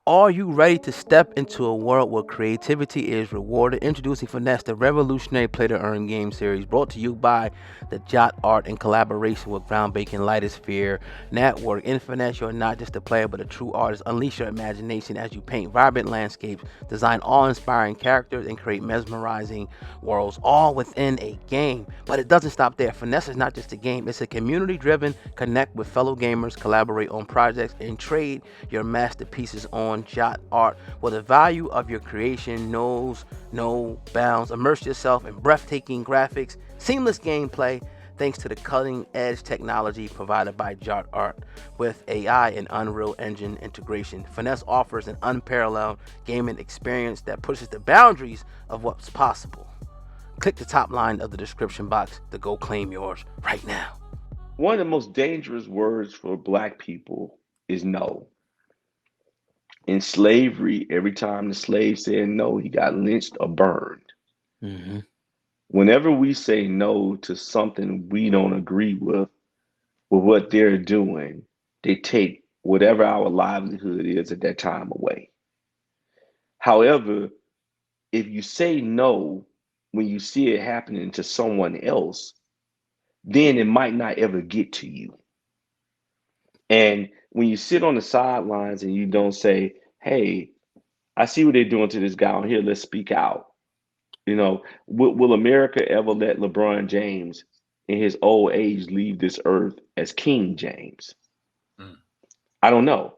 Are you ready to step into a world where creativity is rewarded? Introducing Finesse, the revolutionary play-to-earn game series, brought to you by the Jot Art in collaboration with groundbreaking Lightosphere Network. In Finesse, you're not just a player, but a true artist. Unleash your imagination as you paint vibrant landscapes, design awe-inspiring characters, and create mesmerizing worlds, all within a game. But it doesn't stop there. Finesse is not just a game; it's a community-driven connect with fellow gamers, collaborate on projects, and trade your masterpieces on Jot Art, where the value of your creation knows no bounds. Immerse yourself in breathtaking graphics, seamless gameplay, thanks to the cutting edge technology provided by Jot Art. With AI and Unreal Engine integration, Finesse offers an unparalleled gaming experience that pushes the boundaries of what's possible. Click the top line of the description box to go claim yours right now. One of the most dangerous words for black people is no. In slavery, every time the slave said no, he got lynched or burned. Mm-hmm. Whenever we say no to something we don't agree with what they're doing, they take whatever our livelihood is at that time away. However, if you say no when you see it happening to someone else, then it might not ever get to you. And when you sit on the sidelines and you don't say, hey, I see what they're doing to this guy on here, let's speak out. Will America ever let LeBron James in his old age leave this earth as King James? Mm. I don't know.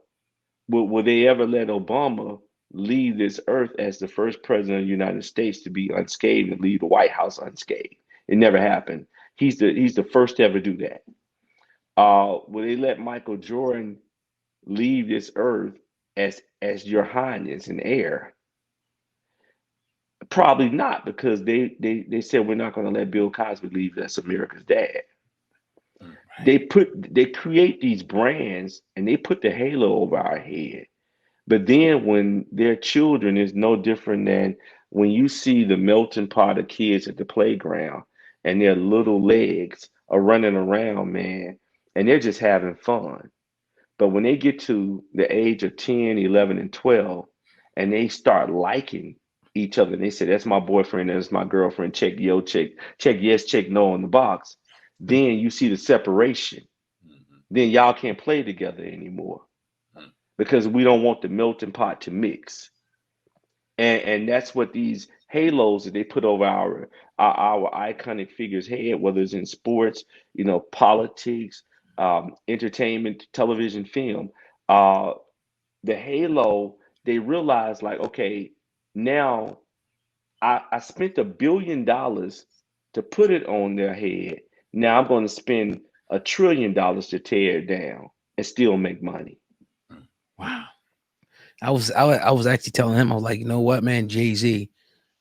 Will they ever let Obama leave this earth as the first president of the United States to be unscathed and leave the White House unscathed? It never happened. He's the first to ever do that. Will they let Michael Jordan leave this earth as your highness and heir? Probably not, because they said we're not going to let Bill Cosby leave as America's dad. Mm. Right. They create these brands and they put the halo over our head. But then when their children is no different than when you see the melting pot of kids at the playground and their little legs are running around, man, and they're just having fun. But when they get to the age of 10, 11, and 12, and they start liking each other, and they say, that's my boyfriend, that's my girlfriend, check yes, check no on the box, then you see the separation. Mhm. Then y'all can't play together anymore Mm. because we don't want the melting pot to mix. And that's what these halos that they put over our iconic figures head, whether it's in sports, politics, entertainment, television, film. Uh, the halo, they realize like, okay, now I spent $1 billion to put it on their head. Now I'm going to spend $1 trillion to tear it down and still make money. Mm. Wow. I was actually telling him, I was like, you know what, man, Jay Z,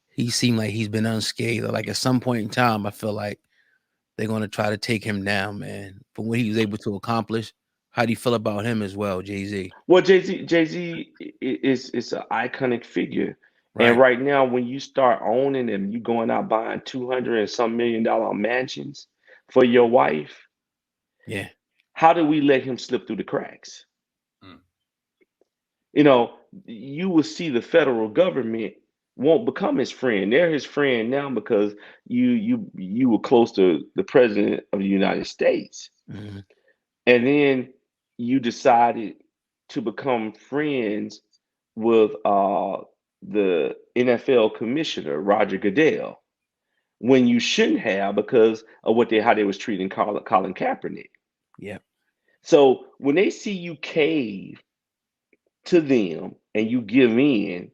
he seemed like he's been unscathed. Like at some point in time, I feel like they're gonna try to take him down, man. From what he was able to accomplish. How do you feel about him as well, Jay Z? Well, Jay Z is an iconic figure, and Right. right now, when you start owning them, you going out buying 200 and some $1 million mansions for your wife. Yeah. How do we let him slip through the cracks? Mm. You know, you will see the federal government won't become his friend. They're his friend now because you were close to the president of the United States, Mhm. and then you decided to become friends with the NFL commissioner Roger Goodell when you shouldn't have because of how they was treating Colin Kaepernick. Yep. So when they see you cave to them and you give in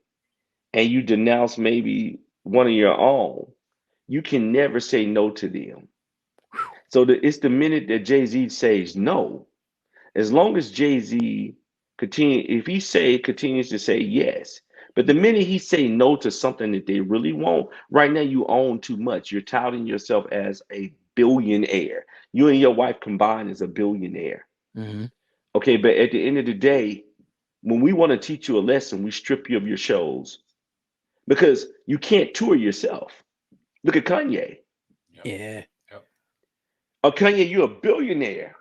and you denounce maybe one of your own, you can never say no to them. So it's the minute that Jay Z says no, as long as Jay Z if he continues to say yes, but the minute he say no to something that they really want, right now you own too much. You're touting yourself as a billionaire. You and your wife combined is a billionaire. Mhm. Okay, but at the end of the day, when we want to teach you a lesson, we strip you of your shows because you can't tour yourself. Look at Kanye. Yep. Yeah. Yep. Oh, Kanye, you're a billionaire,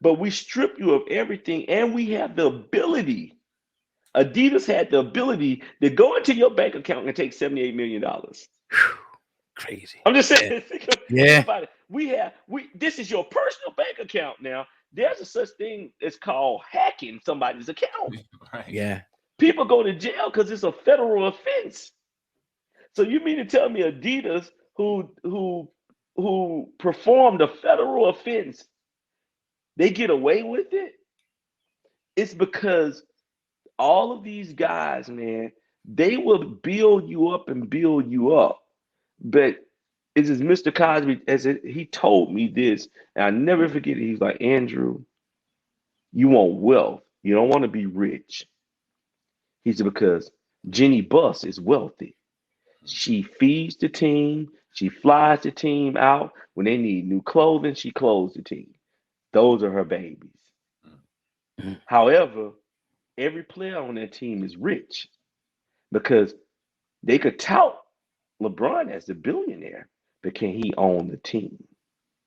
but we strip you of everything, and we have the ability Adidas had the ability to go into your bank account and take $78 million. Crazy. I'm just Yeah. saying, think Yeah. about it. This is your personal bank account now. There's a such thing as called hacking somebody's account. Right. Yeah. People go to jail because it's a federal offense. So you mean to tell me Adidas, who performed a federal offense, they get away with it? It's because all of these guys, man, they will build you up and build you up. But it's as Mr. Cosby, he told me this, and I never forget it. He's like, Andrew, you want wealth. You don't want to be rich. He said, because Jenny Buss is wealthy. She feeds the team. She flies the team out. When they need new clothing, she clothes the team. Those are her babies. Mhm. However, every player on that team is rich because they could tout LeBron as the billionaire, but can he own the team?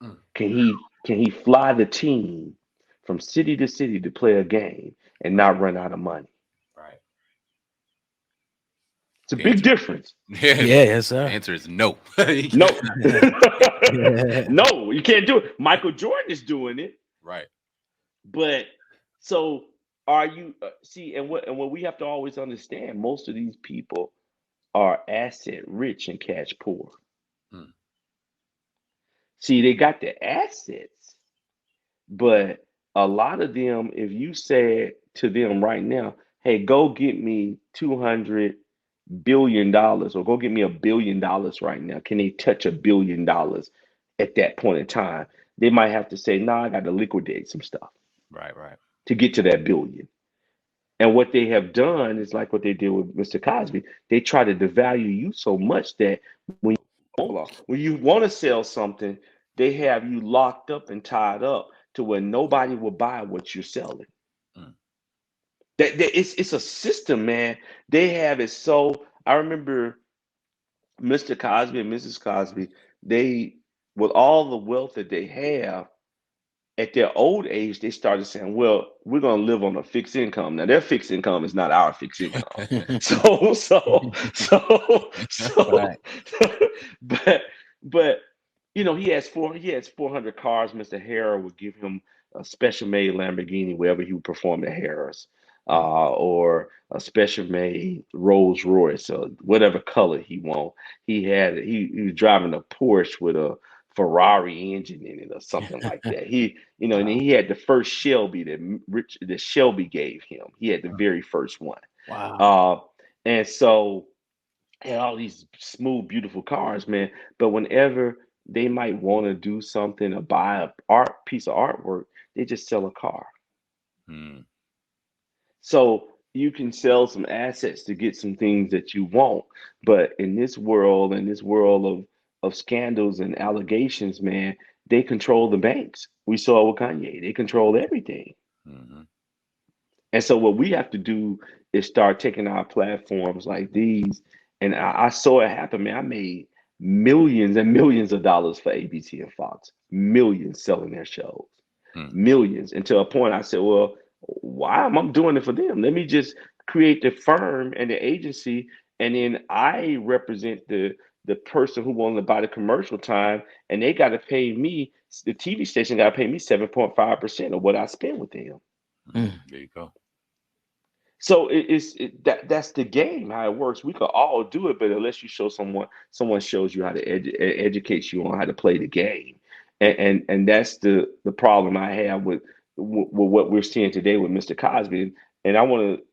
Mm. Can he fly the team from city to city to play a game and not run out of money? Right. It's a The big answer. difference. Yeah, yes, The sir. answer is no. No, Yeah. no, you can't do it. Michael Jordan is doing it, Right. but so are you? See, and what we have to always understand, most of these people are asset rich and cash poor. Mm. See, they got the assets, but a lot of them, if you said to them right now, hey, go get me $200 billion or go get me $1 billion right now, can they touch $1 billion at that point in time? They might have to say, nah, I got to liquidate some stuff Right. Right. to get to that billion. And what they have done is like what they did with Mr. Cosby. They try to devalue you so much that when you want to sell something, they have you locked up and tied up to where nobody will buy what you're selling. Mm. It's a system, man. They have it so. I remember Mr. Cosby and Mrs. Cosby. They, with all the wealth that they have, at their old age, they started saying, "Well, we're going to live on a fixed income." Now, their fixed income is not our fixed income. So, Right. but but he has 400 cars. Mr. Harris would give him a special made Lamborghini wherever he would perform at Harris, Mm. or a special made Rolls Royce, or whatever color he want. He was driving a Porsche with a Ferrari engine in it or something like that. And Wow. he had the first Shelby that Shelby gave him. He had the very first one. Wow. Uh, and so had all these smooth, beautiful cars, man. But whenever they might want to do something or buy a piece of artwork, they just sell a car. Mm. So you can sell some assets to get some things that you want. But in this world of scandals and allegations, man, they control the banks. We saw with Kanye, they control everything. Mm-hmm. And so what we have to do is start taking our platforms like these. And I saw it happen, man. I made millions and millions of dollars for ABC and Fox, millions selling their shows, Mm. millions. And to a point, I said, well, why am I doing it for them? Let me just create the firm and the agency, and then I represent the person who wanted to buy the commercial time, and they got to pay me. The TV station got to pay me 7.5% of what I spend with them. Mm. There you go. So that's the game, how it works. We could all do it, but unless you show someone shows you how to educate you on how to play the game, and that's the problem I have with what we're seeing today with Mr. Cosby. And I want to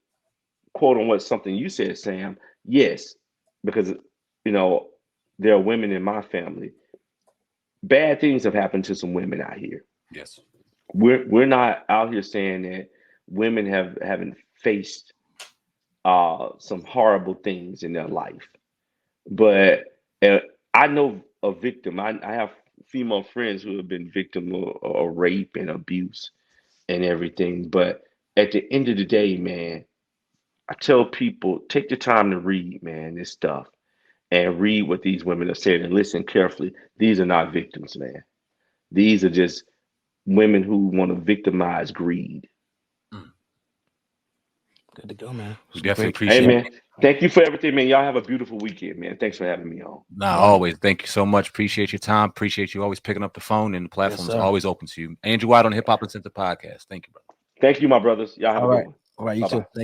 quote on what something you said, Sam. Yes, because you know there are women in my family. Bad things have happened to some women out here. Yes. We're not out here saying that women haven't faced some horrible things in their life. But uh, I know a victim. I have female friends who have been victim of rape and abuse and everything. But at the end of the day, man, I tell people take the time to read, man, this stuff and read what these women are saying and listen carefully. These are not victims, man. These are just women who want to victimize greed. Mm. Good to go, man. We definitely Great. appreciate Hey, it. man. Thank you for everything, man. Y'all have a beautiful weekend, man. Thanks for having me on. Nah, always. Thank you so much. Appreciate your time. Appreciate you always picking up the phone, and the platform is sir. always open to you. Andrew White on the Hip Hop Uncensored podcast. Thank you, bro. Thank you, my brothers. Y'all have All a good right. one. All right, you Bye-bye. too. Thank